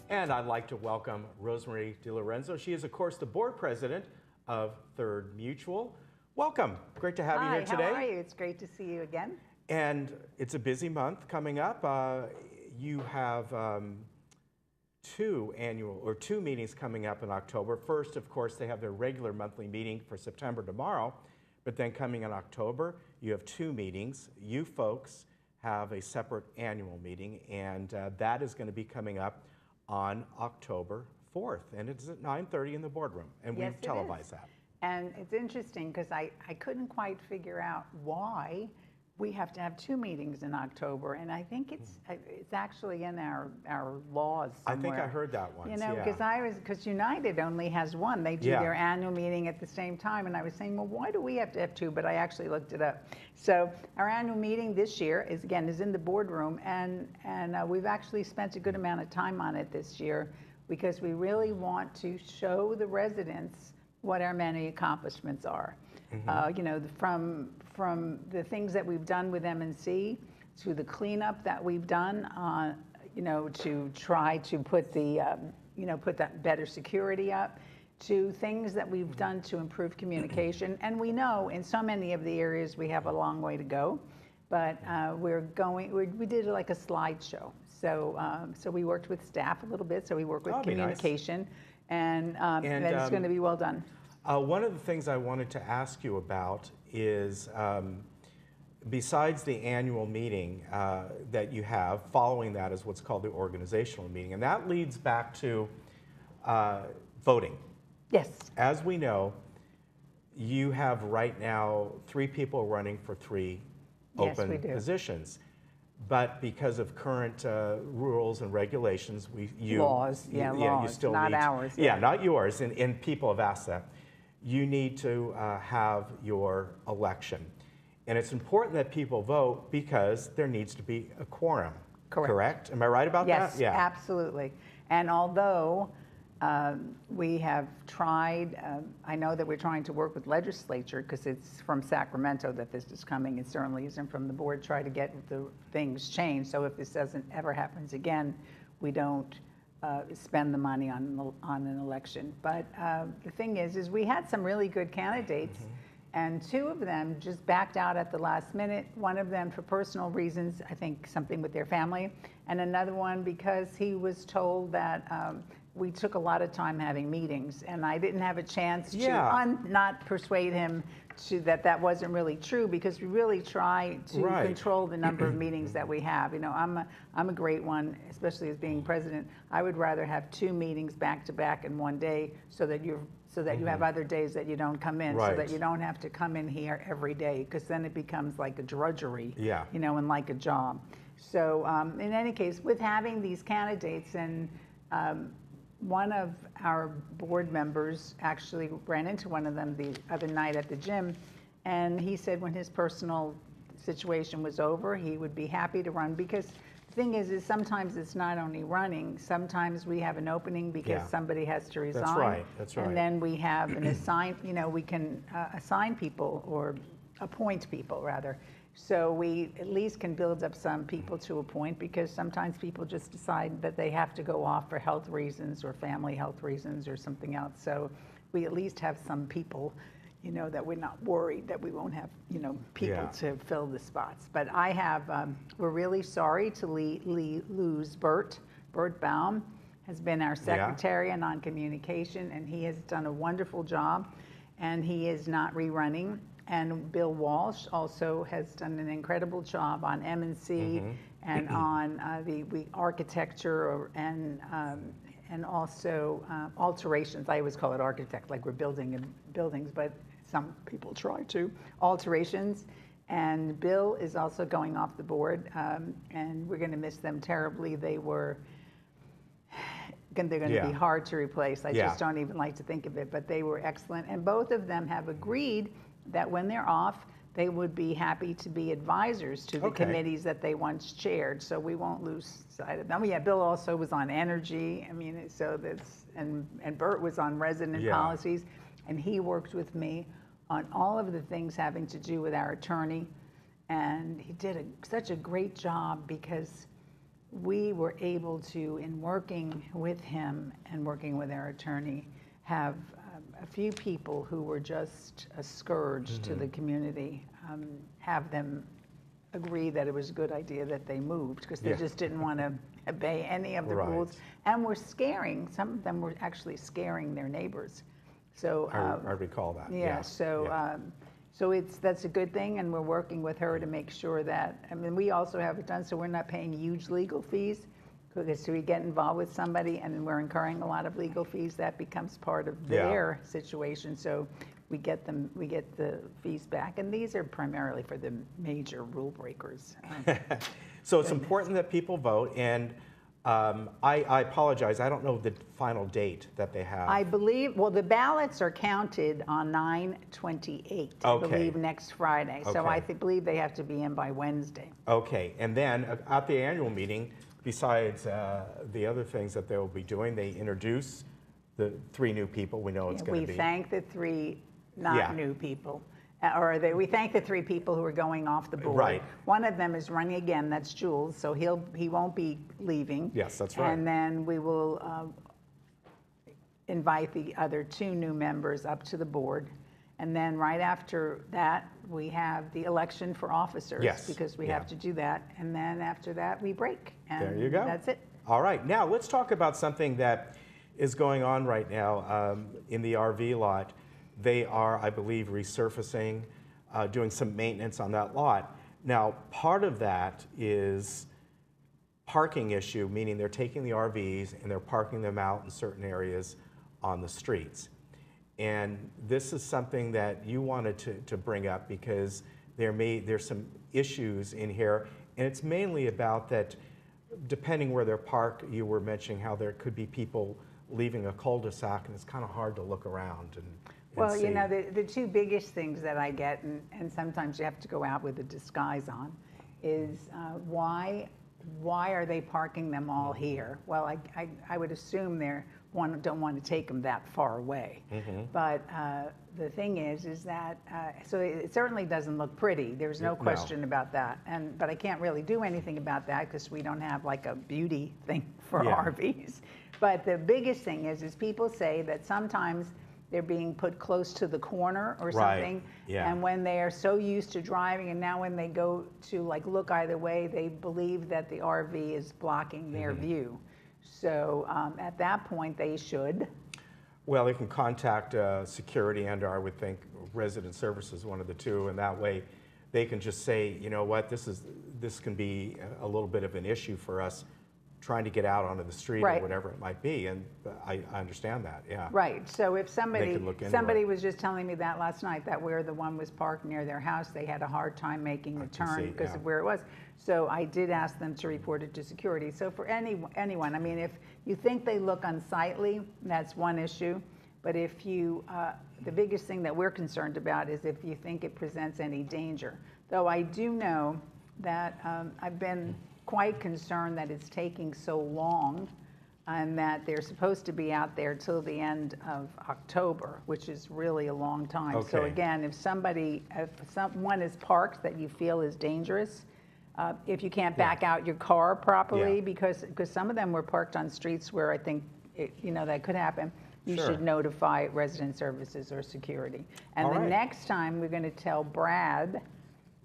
And I'd like to welcome Rosemary DiLorenzo. She is, of course, the board president of Third Mutual. Welcome. Great to have you here today. Hi, how are you? It's great to see you again. And it's a busy month coming up. You have two meetings coming up in October. First, of course, they have their regular monthly meeting for September tomorrow, but then coming in October, you have two meetings. You folks have a separate annual meeting, and that is going to be coming up on October 4th, and it's at 9:30 in the boardroom, and Yes, we televise that. And it's interesting because I couldn't quite figure out why we have to have two meetings in October, and I think it's actually in our laws somewhere. I think I heard that once. You know, yeah. because United only has one. They do their annual meeting at the same time, and I was saying, well, why do we have to have two? But I actually looked it up. So our annual meeting this year is in the boardroom, and we've actually spent a good amount of time on it this year because we really want to show the residents what our many accomplishments are. You know, from the things that we've done with M&C to the cleanup that we've done, you know, to try to put put that better security up, to things that we've done to improve communication. And we know in so many of the areas we have a long way to go, but we did like a slideshow. So we worked with staff a little bit. So we worked with communication, nice. and it's going to be well done. One of the things I wanted to ask you about is, besides the annual meeting that you have, following that is what's called the organizational meeting, and that leads back to voting. Yes. As we know, you have right now 3 people running for 3 open positions. But because of current rules and regulations, laws, you still not need, ours. Yeah, not yours, and people have asked that. You need to have your election. And it's important that people vote because there needs to be a quorum. Correct? Am I right about that? Yes, absolutely. And although we have tried, I know that we're trying to work with legislature because it's from Sacramento that this is coming. It certainly isn't from the board. Try to get the things changed. So if this doesn't ever happens again, we don't spend the money on an election. But the thing is we had some really good candidates, and 2 of them just backed out at the last minute. One of them for personal reasons, I think something with their family, and another one because he was told that we took a lot of time having meetings, and I didn't have a chance to not persuade him that wasn't really true, because we really try to control the number of meetings that we have. You know, I'm a great one, especially as being president. I would rather have 2 meetings back to back in one day, so that you have other days that you don't come in, so that you don't have to come in here every day, because then it becomes like a drudgery, you know, and like a job. So in any case, with having these candidates, and one of our board members actually ran into one of them the other night at the gym, and he said when his personal situation was over, he would be happy to run, because the thing is sometimes it's not only running, sometimes we have an opening because somebody has to resign. That's right. And then we have an we can assign people, or appoint people rather. So we at least can build up some people to appoint, because sometimes people just decide that they have to go off for health reasons or family health reasons or something else. So we at least have some people, you know, that we're not worried that we won't have, you know, people to fill the spots. But I have, we're really sorry to lose Bert. Bert Baum has been our secretary and on communication, and he has done a wonderful job, and he is not rerunning. And Bill Walsh also has done an incredible job on M&C and on the architecture and also alterations. I always call it architect, like we're building buildings, but some people try to. Alterations. And Bill is also going off the board, and we're going to miss them terribly. They're going to be hard to replace. I just don't even like to think of it, but they were excellent. And both of them have agreed that when they're off, they would be happy to be advisors to the committees that they once chaired. So we won't lose sight of them. Yeah, Bill also was on energy. I mean, so that's, and Bert was on resident policies, and he worked with me on all of the things having to do with our attorney. And he did such a great job, because we were able to, in working with him and working with our attorney, have a few people who were just a scourge to the community, have them agree that it was a good idea that they moved because they just didn't want to obey any of the rules, and were scaring, some of them were actually scaring their neighbors. So I recall that. yeah, so so that's a good thing, and we're working with her to make sure that, I mean, we also have it done so we're not paying huge legal fees, because we get involved with somebody and we're incurring a lot of legal fees, that becomes part of their situation. So we get the fees back, and these are primarily for the major rule breakers. So it's important that people vote, and I apologize, I don't know the final date that they have. I believe, well, the ballots are counted on 9/28, I believe, next Friday. So I believe they have to be in by Wednesday. Okay, and then at the annual meeting, besides the other things that they will be doing, they introduce the 3 new people we know it's going to be. We thank the 3 new people. We thank the 3 people who are going off the board. Right. One of them is running again, that's Jules, so he won't be leaving. Yes, that's right. And then we will invite the other 2 new members up to the board. And then right after that, we have the election for officers. Yes. Because we have to do that. And then after that, we break. And there you go. That's it. All right, now let's talk about something that is going on right now in the RV lot. They are, I believe, resurfacing, doing some maintenance on that lot. Now, part of that is parking issue, meaning they're taking the RVs and they're parking them out in certain areas on the streets. And this is something that you wanted to bring up because there's some issues in here, and it's mainly about that, depending where they're parked, you were mentioning how there could be people leaving a cul-de-sac, and it's kind of hard to look around and well, see. you know, the 2 biggest things that I get, and sometimes you have to go out with a disguise on, is why are they parking them all here? Well, I would assume they don't want to take them that far away. But the thing is that, so it certainly doesn't look pretty. There's no question about that. But I can't really do anything about that because we don't have like a beauty thing for RVs. But the biggest thing is people say that sometimes they're being put close to the corner or something. And when they are so used to driving, and now when they go to like look either way, they believe that the RV is blocking their view. So at that point, they should. Well, they can contact security and/or I would think resident services, one of the 2, and that way they can just say, you know what, this can be a little bit of an issue for us trying to get out onto the street or whatever it might be, and I understand that, yeah. Right, so if somebody was just telling me that last night, that where the one was parked near their house, they had a hard time making the turn because of where it was. So I did ask them to report it to security. So for anyone, I mean, if you think they look unsightly, that's one issue. But if you, the biggest thing that we're concerned about is if you think it presents any danger. Though I do know that I've been quite concerned that it's taking so long and that they're supposed to be out there till the end of October, which is really a long time. So again, if someone is parked that you feel is dangerous, if you can't back out your car properly, because some of them were parked on streets where I think, that could happen, you should notify resident services or security. And the next time we're gonna tell Brad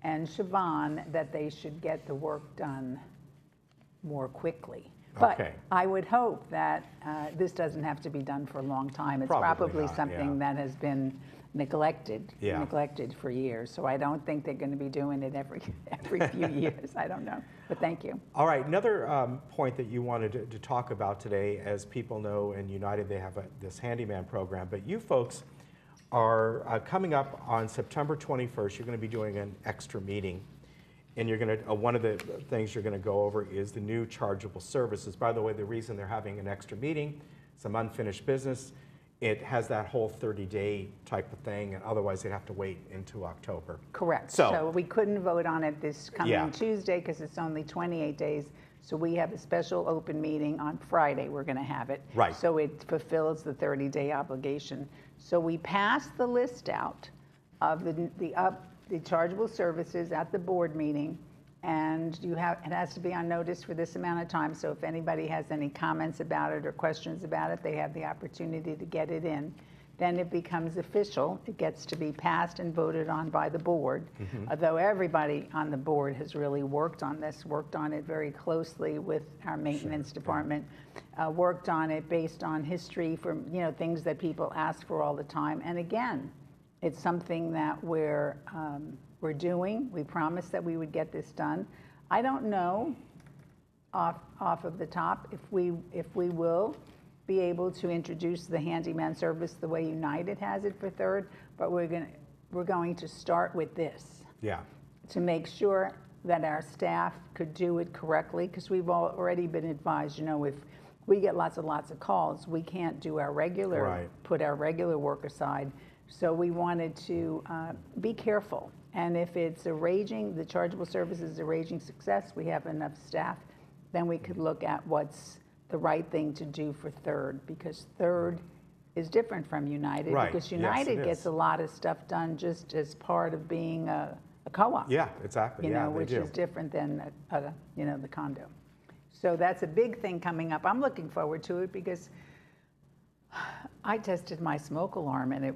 and Siobhan that they should get the work done more quickly. But I would hope that this doesn't have to be done for a long time. It's probably something that has been neglected for years. So I don't think they're going to be doing it every few years. I don't know. But thank you. All right. Another point that you wanted to talk about today, as people know, in United they have this handyman program, but you folks are coming up on September 21st. You're going to be doing an extra meeting. And you're going to, one of the things you're going to go over is the new chargeable services. By the way, the reason they're having an extra meeting, some unfinished business, it has that whole 30-day type of thing, and otherwise they'd have to wait into October. Correct. So we couldn't vote on it this coming Tuesday because it's only 28 days. So we have a special open meeting on Friday. We're going to have it. Right. So it fulfills the 30-day obligation. So we passed the list out of the chargeable services at the board meeting, and it has to be on notice for this amount of time. So if anybody has any comments about it or questions about it, they have the opportunity to get it in. Then it becomes official. It gets to be passed and voted on by the board. Although everybody on the board has really worked on this, worked on it very closely with our maintenance department, worked on it based on history from, things that people ask for all the time. And again, it's something that we're doing. We promised that we would get this done. I don't know off of the top if we will be able to introduce the handyman service the way United has it for Third, but we're going to start with this. Yeah. To make sure that our staff could do it correctly, because we've already been advised, if we get lots of calls, we can't do our regular, put our regular work aside. So we wanted to be careful. And if it's the chargeable service is a raging success, we have enough staff, then we could look at what's the right thing to do for Third, because Third is different from United, because United gets a lot of stuff done just as part of being a co-op. Yeah, exactly. Which is different than the condo. So that's a big thing coming up. I'm looking forward to it because I tested my smoke alarm and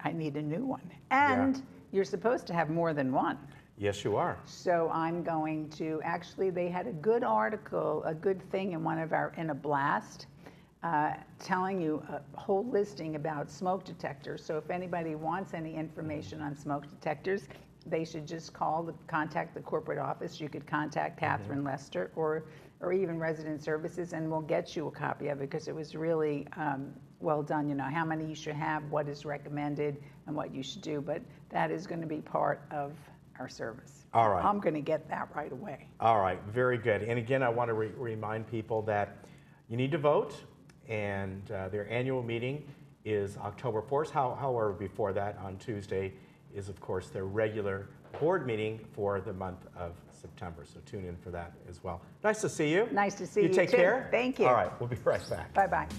I need a new one. And you're supposed to have more than one. Yes, you are. So I'm going to, actually, they had a good article, a good thing in a blast, telling you a whole listing about smoke detectors. So if anybody wants any information on smoke detectors, they should just contact the corporate office. You could contact Catherine Lester or even Resident Services, and we'll get you a copy of it because it was really well done. How many you should have, what is recommended, and what you should do. But that is going to be part of our service. All right. I'm going to get that right away. All right, very good. And again, I want to remind people that you need to vote, and their annual meeting is October 4th. However, before that, on Tuesday, is of course their regular board meeting for the month of September. So tune in for that as well. Nice to see you. Nice to see you. You take too. care. Thank you. All right, we'll be right back. Bye-bye.